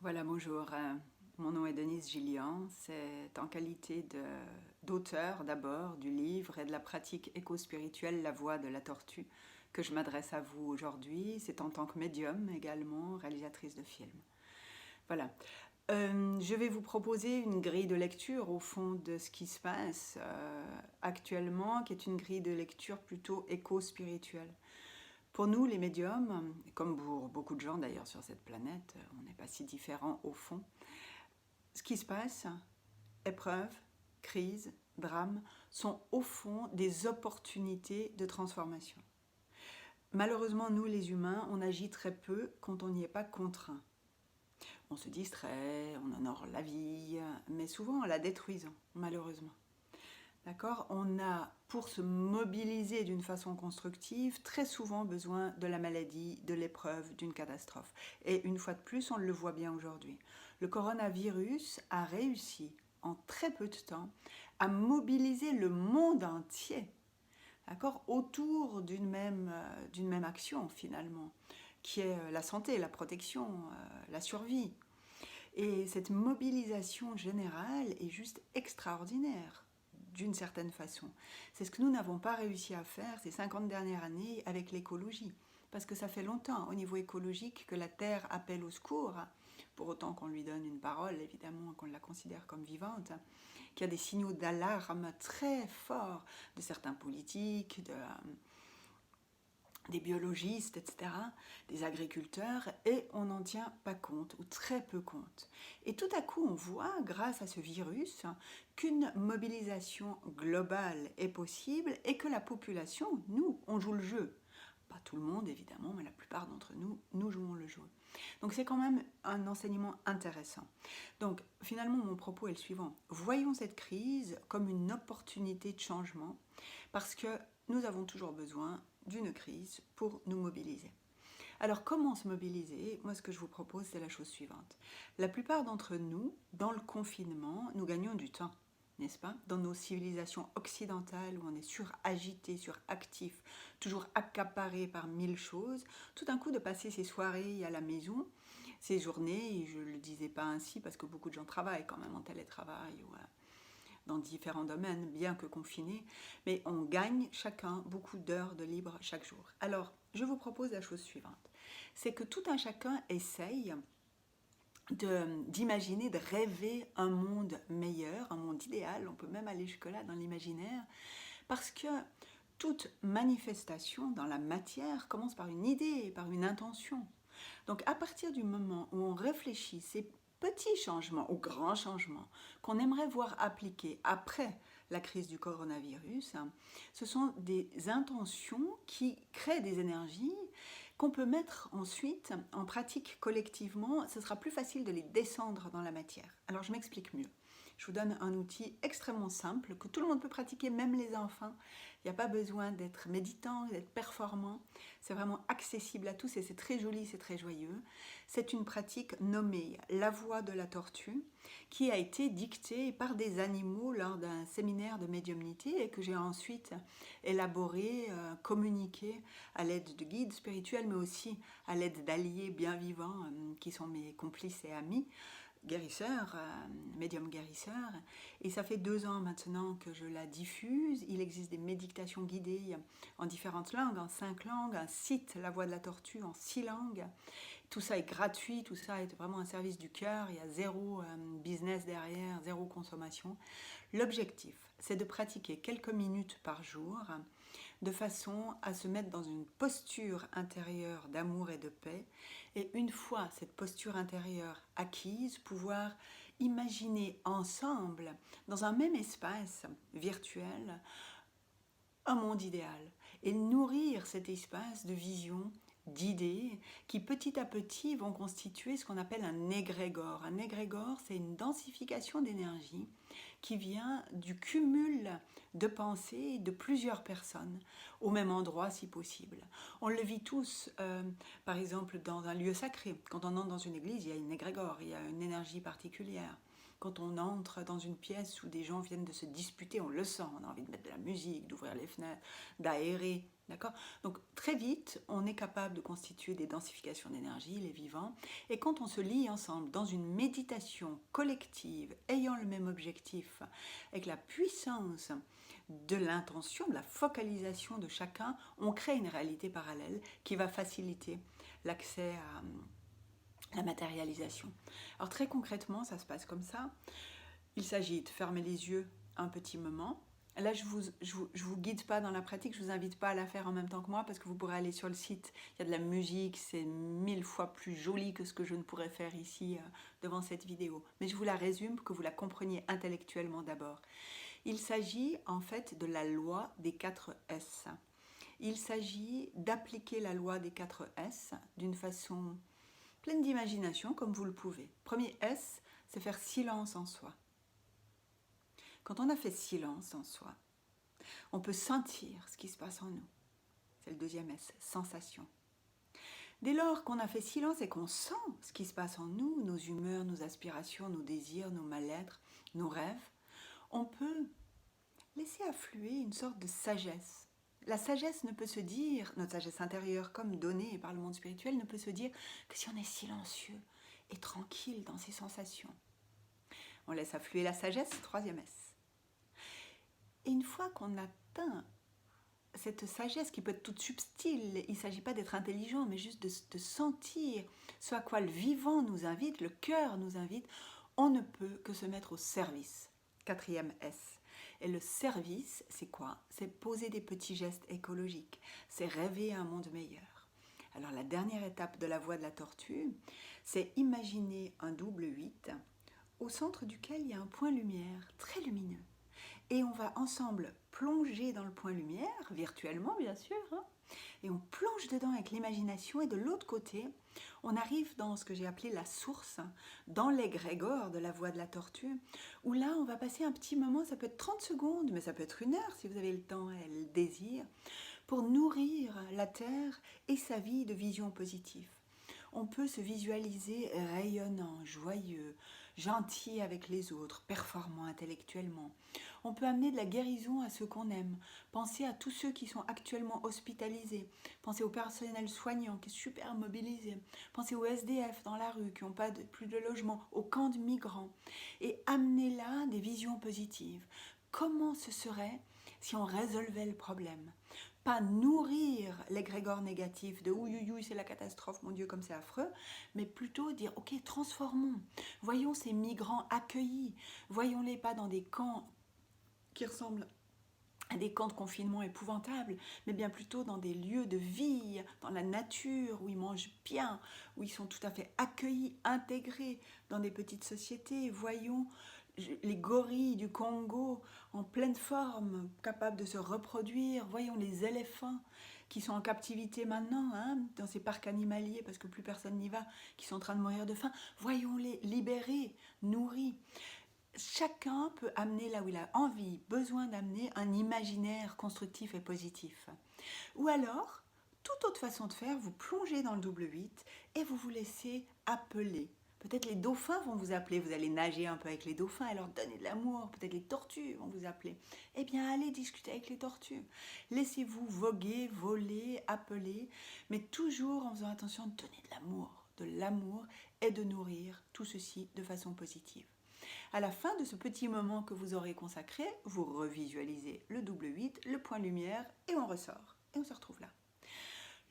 Voilà, bonjour. Mon nom est Denise Gillian. C'est en qualité d'auteur d'abord du livre et de la pratique éco-spirituelle La Voix de la Tortue que je m'adresse à vous aujourd'hui. C'est en tant que médium également, réalisatrice de films. Voilà. Je vais vous proposer une grille de lecture au fond de ce qui se passe actuellement, qui est une grille de lecture plutôt éco-spirituelle. Pour nous, les médiums, comme pour beaucoup de gens d'ailleurs sur cette planète, on n'est pas si différents au fond. Ce qui se passe, épreuves, crises, drames, sont au fond des opportunités de transformation. Malheureusement, nous les humains, on agit très peu quand on n'y est pas contraint. On se distrait, on honore la vie, mais souvent en la détruisant, malheureusement. D'accord? On a, pour se mobiliser d'une façon constructive, très souvent besoin de la maladie, de l'épreuve, d'une catastrophe. Et une fois de plus, on le voit bien aujourd'hui. Le coronavirus a réussi, en très peu de temps, à mobiliser le monde entier, d'accord, autour d'une même action, finalement, qui est la santé, la protection, la survie. Et cette mobilisation générale est juste extraordinaire, d'une certaine façon. C'est ce que nous n'avons pas réussi à faire ces 50 dernières années avec l'écologie. Parce que ça fait longtemps, au niveau écologique, que la Terre appelle au secours, pour autant qu'on lui donne une parole, évidemment, qu'on la considère comme vivante, qu'il y a des signaux d'alarme très forts de certains politiques, des biologistes, etc., des agriculteurs, et on n'en tient pas compte, ou très peu compte. Et tout à coup, on voit, grâce à ce virus, qu'une mobilisation globale est possible, et que la population, nous, on joue le jeu. Pas tout le monde, évidemment, mais la plupart d'entre nous, nous jouons le jeu. Donc c'est quand même un enseignement intéressant. Donc finalement, mon propos est le suivant. Voyons cette crise comme une opportunité de changement, parce que nous avons toujours besoin d'une crise pour nous mobiliser. Alors comment se mobiliser? Moi ce que je vous propose c'est la chose suivante. La plupart d'entre nous, dans le confinement, nous gagnons du temps, n'est-ce pas? Dans nos civilisations occidentales où on est suragité, suractif, toujours accaparé par mille choses, tout d'un coup de passer ses soirées à la maison, ces journées, et je ne le disais pas ainsi parce que beaucoup de gens travaillent quand même en télétravail ou dans différents domaines, bien que confinés, mais on gagne chacun beaucoup d'heures de libre chaque jour. Alors, je vous propose la chose suivante, c'est que tout un chacun essaye d'imaginer, de rêver un monde meilleur, un monde idéal, on peut même aller jusque-là dans l'imaginaire, parce que toute manifestation dans la matière commence par une idée, par une intention. Donc à partir du moment où on réfléchit ces petits changements ou grands changements qu'on aimerait voir appliqués après la crise du coronavirus, ce sont des intentions qui créent des énergies qu'on peut mettre ensuite en pratique collectivement. Ce sera plus facile de les descendre dans la matière. Alors je m'explique mieux. Je vous donne un outil extrêmement simple que tout le monde peut pratiquer, même les enfants. Il n'y a pas besoin d'être méditant, d'être performant. C'est vraiment accessible à tous et c'est très joli, c'est très joyeux. C'est une pratique nommée La Voix de la Tortue qui a été dictée par des animaux lors d'un séminaire de médiumnité et que j'ai ensuite élaboré, communiqué à l'aide de guides spirituels mais aussi à l'aide d'alliés bien vivants qui sont mes complices et amis guérisseur, médium guérisseur, et ça fait 2 ans maintenant que je la diffuse. Il existe des méditations guidées en différentes langues, en 5 langues, un site La Voix de la Tortue en 6 langues. Tout ça est gratuit, tout ça est vraiment un service du cœur, il y a zéro business derrière, zéro consommation. L'objectif, c'est de pratiquer quelques minutes par jour de façon à se mettre dans une posture intérieure d'amour et de paix, et une fois cette posture intérieure acquise, pouvoir imaginer ensemble, dans un même espace virtuel, un monde idéal, et nourrir cet espace de vision, d'idées, qui petit à petit vont constituer ce qu'on appelle un égrégore. Un égrégore, c'est une densification d'énergie qui vient du cumul de pensées de plusieurs personnes, au même endroit si possible. On le vit tous, par exemple, dans un lieu sacré. Quand on entre dans une église, il y a une égrégore, il y a une énergie particulière. Quand on entre dans une pièce où des gens viennent de se disputer, on le sent, on a envie de mettre de la musique, d'ouvrir les fenêtres, d'aérer, d'accord? Donc très vite, on est capable de constituer des densifications d'énergie, les vivants, et quand on se lie ensemble dans une méditation collective, ayant le même objectif, avec la puissance de l'intention, de la focalisation de chacun, on crée une réalité parallèle qui va faciliter l'accès à la matérialisation. Alors très concrètement, ça se passe comme ça. Il s'agit de fermer les yeux un petit moment. Là, je vous guide pas dans la pratique, je vous invite pas à la faire en même temps que moi parce que vous pourrez aller sur le site, il y a de la musique, c'est 1000 fois plus joli que ce que je ne pourrais faire ici devant cette vidéo. Mais je vous la résume pour que vous la compreniez intellectuellement d'abord. Il s'agit en fait de la loi des 4 S. Il s'agit d'appliquer la loi des 4 S d'une façon pleine d'imagination comme vous le pouvez. Premier S, c'est faire silence en soi. Quand on a fait silence en soi, on peut sentir ce qui se passe en nous. C'est le deuxième S, sensation. Dès lors qu'on a fait silence et qu'on sent ce qui se passe en nous, nos humeurs, nos aspirations, nos désirs, nos mal-être, nos rêves, on peut laisser affluer une sorte de sagesse. La sagesse ne peut se dire, notre sagesse intérieure comme donnée par le monde spirituel, ne peut se dire que si on est silencieux et tranquille dans ses sensations. On laisse affluer la sagesse, troisième S. Et une fois qu'on atteint cette sagesse qui peut être toute subtile, il ne s'agit pas d'être intelligent, mais juste de sentir ce à quoi le vivant nous invite, le cœur nous invite, on ne peut que se mettre au service. Quatrième S. Et le service, c'est quoi? C'est poser des petits gestes écologiques, c'est rêver un monde meilleur. Alors la dernière étape de la voie de la tortue, c'est imaginer un double 8 au centre duquel il y a un point lumière très lumineux. Et on va ensemble plonger dans le point lumière, virtuellement bien sûr, hein, et on plonge dedans avec l'imagination, et de l'autre côté, on arrive dans ce que j'ai appelé la source, dans l'égrégore de la voie de la tortue, où là on va passer un petit moment, ça peut être 30 secondes, mais ça peut être 1 heure si vous avez le temps et le désir, pour nourrir la Terre et sa vie de visions positives. On peut se visualiser rayonnant, joyeux, gentil avec les autres, performant intellectuellement. On peut amener de la guérison à ceux qu'on aime. Penser à tous ceux qui sont actuellement hospitalisés. Penser au personnel soignant qui est super mobilisé. Penser aux SDF dans la rue qui n'ont pas plus de logement, aux camps de migrants. Et amener là des visions positives. Comment ce serait si on résolvait le problème? Pas nourrir l'égrégore négatif de ouïouïouï, c'est la catastrophe, mon Dieu, comme c'est affreux, mais plutôt dire, ok, transformons. Voyons ces migrants accueillis. Voyons-les pas dans des camps qui ressemblent à des camps de confinement épouvantables, mais bien plutôt dans des lieux de vie, dans la nature, où ils mangent bien, où ils sont tout à fait accueillis, intégrés dans des petites sociétés. Voyons les gorilles du Congo en pleine forme, capables de se reproduire. Voyons les éléphants qui sont en captivité maintenant, hein, dans ces parcs animaliers, parce que plus personne n'y va, qui sont en train de mourir de faim. Voyons-les libérés, nourris. Chacun peut amener là où il a envie, besoin d'amener un imaginaire constructif et positif. Ou alors, toute autre façon de faire, vous plongez dans le double 8 et vous vous laissez appeler. Peut-être les dauphins vont vous appeler, vous allez nager un peu avec les dauphins et leur donner de l'amour. Peut-être les tortues vont vous appeler. Eh bien, allez discuter avec les tortues. Laissez-vous voguer, voler, appeler, mais toujours en faisant attention de donner de l'amour et de nourrir tout ceci de façon positive. À la fin de ce petit moment que vous aurez consacré, vous revisualisez le double 8, le point lumière, et on ressort. Et on se retrouve là.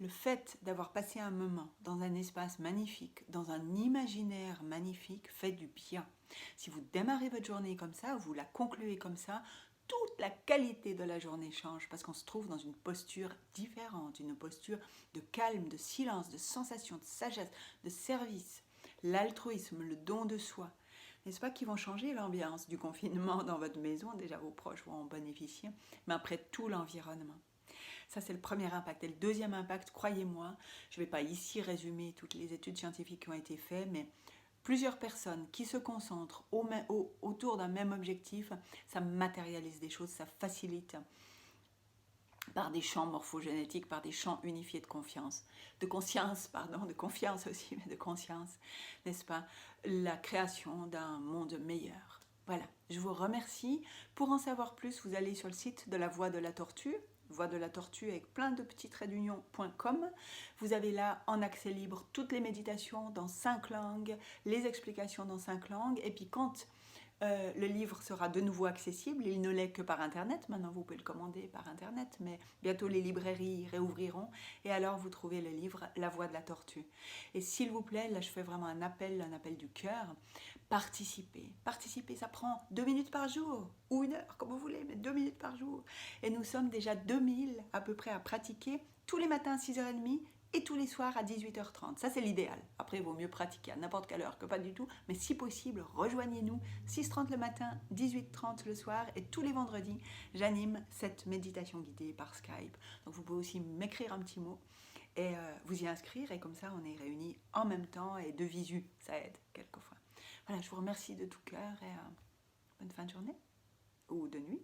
Le fait d'avoir passé un moment dans un espace magnifique, dans un imaginaire magnifique, fait du bien. Si vous démarrez votre journée comme ça, vous la concluez comme ça, toute la qualité de la journée change parce qu'on se trouve dans une posture différente, une posture de calme, de silence, de sensation, de sagesse, de service. L'altruisme, le don de soi. N'est-ce pas, qui vont changer l'ambiance du confinement dans votre maison? Déjà, vos proches vont en bénéficier, mais après tout l'environnement. Ça, c'est le premier impact. Et le deuxième impact, croyez-moi, je ne vais pas ici résumer toutes les études scientifiques qui ont été faites, mais plusieurs personnes qui se concentrent autour d'un même objectif, ça matérialise des choses, ça facilite par des champs morphogénétiques, par des champs unifiés de confiance, de conscience, pardon, de confiance aussi, mais de conscience, n'est-ce pas? La création d'un monde meilleur. Voilà, je vous remercie. Pour en savoir plus, vous allez sur le site de la Voix de la Tortue, Voix de la Tortue avec plein de petits traits d'union.com. Vous avez là en accès libre toutes les méditations dans 5 langues, les explications dans 5 langues, et puis quand le livre sera de nouveau accessible, il ne l'est que par Internet, maintenant vous pouvez le commander par Internet, mais bientôt les librairies réouvriront, et alors vous trouvez le livre La Voix de la Tortue. Et s'il vous plaît, là je fais vraiment un appel du cœur, participez, ça prend 2 minutes par jour, ou 1 heure, comme vous voulez, mais 2 minutes par jour. Et nous sommes déjà 2000 à peu près à pratiquer, tous les matins à 6h30, et tous les soirs à 18h30. Ça, c'est l'idéal. Après, il vaut mieux pratiquer à n'importe quelle heure que pas du tout. Mais si possible, rejoignez-nous 6h30 le matin, 18h30 le soir. Et tous les vendredis, j'anime cette méditation guidée par Skype. Donc, vous pouvez aussi m'écrire un petit mot et vous y inscrire. Et comme ça, on est réunis en même temps et de visu. Ça aide quelquefois. Voilà, je vous remercie de tout cœur et bonne fin de journée ou de nuit.